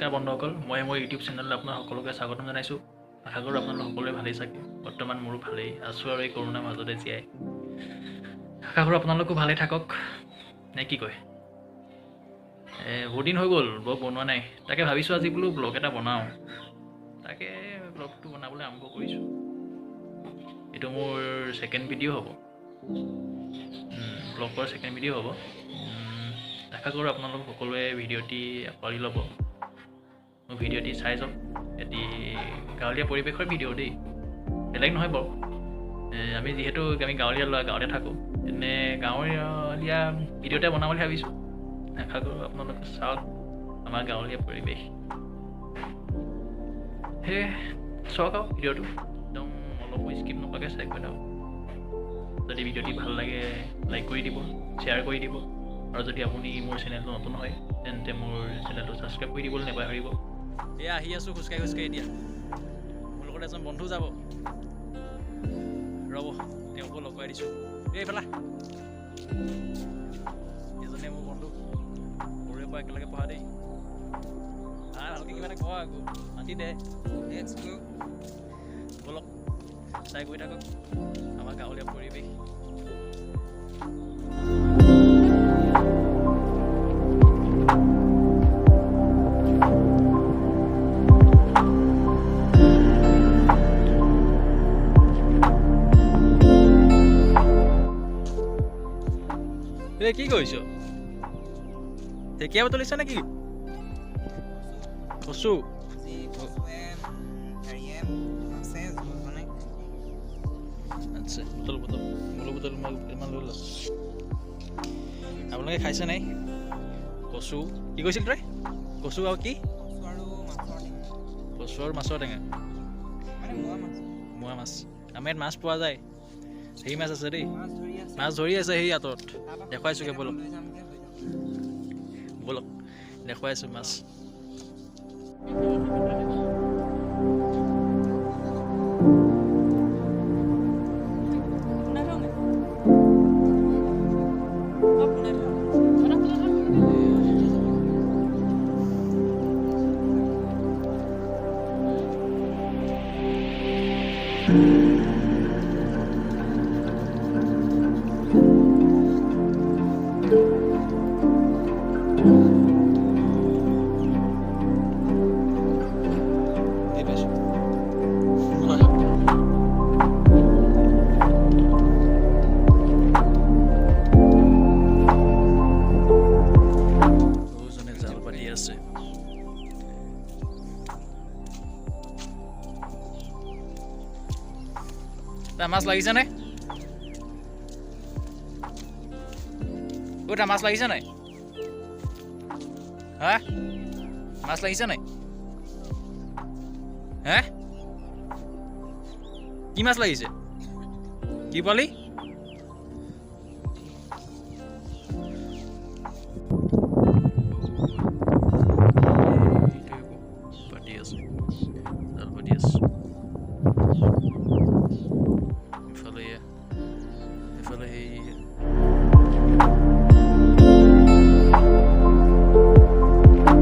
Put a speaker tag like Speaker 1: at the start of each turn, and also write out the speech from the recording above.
Speaker 1: নমস্কাৰ বন্ধুসকল, মই মোৰ ইউটিউব চেনেললৈ আপোনাক সকলোকে স্বাগতম জনাইছোঁ। আশা কৰোঁ আপোনালোক সকলোৱে ভালেই চাগে। বৰ্তমান মোৰো ভালেই আছোঁ আৰু এই কৰোণাৰ মাজতে জীয়াই। আশা কৰোঁ আপোনালোকো ভালেই থাকক, নে কি কয়? বহুত দিন হৈ গ'ল ব্লগ বনোৱা নাই, তাকে ভাবিছোঁ আজি বোলো ব্লগ এটা বনাওঁ। তাকে ব্লগটো বনাবলৈ আৰম্ভ কৰিছোঁ। এইটো মোৰ ছেকেণ্ড ভিডিঅ' হ'ব, ব্লগৰ ছেকেণ্ড ভিডিঅ' হ'ব। আশা কৰোঁ আপোনালোক সকলোৱে ভিডিঅ'টি আঁকোৱালি ল'ব। মোৰ ভিডিঅ'টি চাই যাওক। এটি গাঁৱলীয়া পৰিৱেশৰ ভিডিঅ' দেই, বেলেগ নহয় বাৰু। আমি যিহেতু গাঁৱলীয়া ল'ৰা, গাঁৱতে থাকোঁ, এনে গাঁৱলীয়া ভিডিঅ'তে বনাম বুলি ভাবিছোঁ। আশা কৰোঁ আপোনালোকে চাওক আমাৰ গাঁৱলীয়া পৰিৱেশ। সেয়ে চাওক আৰু ভিডিঅ'টো একদম অলপো স্কিপ নকৰাকৈ চাই গৈ থাকক। যদি ভিডিঅ'টি ভাল লাগে লাইক কৰি দিব, শ্বেয়াৰ কৰি দিব, আৰু যদি আপুনি মোৰ চেনেলটো নতুন হয় তেন্তে মোৰ চেনেলটো ছাবস্ক্ৰাইব কৰি দিবলৈ নাপাহৰিব। এয়া আহি আছোঁ খোজকাঢ়ি এতিয়া। মোৰ লগত এজন বন্ধু যাব, ৰ'ব তেওঁকো লগ কৰাই দিছোঁ। এইফালে এজনে মোৰ বন্ধু, সৰুৰে পৰা একেলগে পঢ়া দেই। ভালকৈ কিবা এটা কোৱা আকৌ, মাতি দে। বলক চাই গৈ থাকক আমাৰ গাঁৱলীয়া পৰিৱেশ। কি কৰিছ? ঢেকীয়া বুটলিছ নেকি? কচু আচ্ছা, বুটল ইমান লৈ ল। আপোনালোকে খাইছে নাই কচু? কি কৈছিল তই? কচু আৰু কি? কচু আৰু মাছৰ টেঙা, মোৱা মাছ। আমাৰ ইয়াত মাছ পোৱা যায়, সেই মাছ আছে দেই, মাছ ধৰি আছে সেই আঁতৰত। দেখুৱাইছোঁগৈ, বলক বলক দেখুৱাইছোঁ মাছ। মাছ লাগিছে নাই? ক'তা মাছ লাগিছে নাই? হা, মাছ লাগিছে নাই? হে, কি মাছ লাগিছে? কি পোৱালি? পাতি আছে, জাল পাতি আছে।